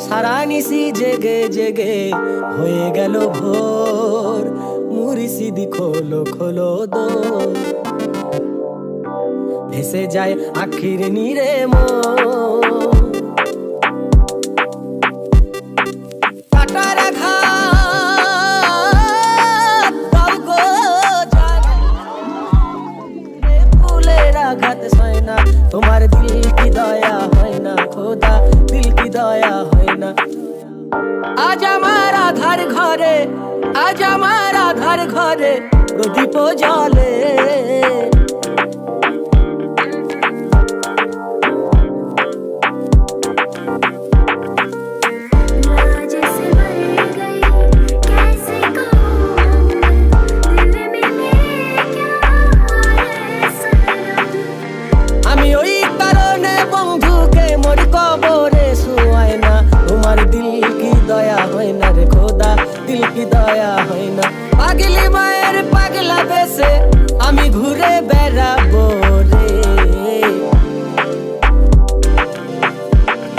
সারা নিশি জেগে জেগে হয়ে গেল ভোর, মুরিসিদি খোলো খোলো দোর, ভেসে যায় আখির নীরে মোর। কাটার আঘাত দাও গো জানে, ফুলের আঘাত সয় না, তোমার দিল কি দয়া হয় না খোদা, দিল কি দয়া হয় না। আজ আমার আধার ঘরে, আজ আমার আধার ঘরে প্রদীপ জ্বলে, আমি ওই কারণে বন্ধুকে মরি কবরে শুয়াই না, তোমার দিল কি দয়া হয় না রে খোদা, দিল কি দয়া হয় না। পাগলি মায়ের পাগলা দেশে আমি ঘুরে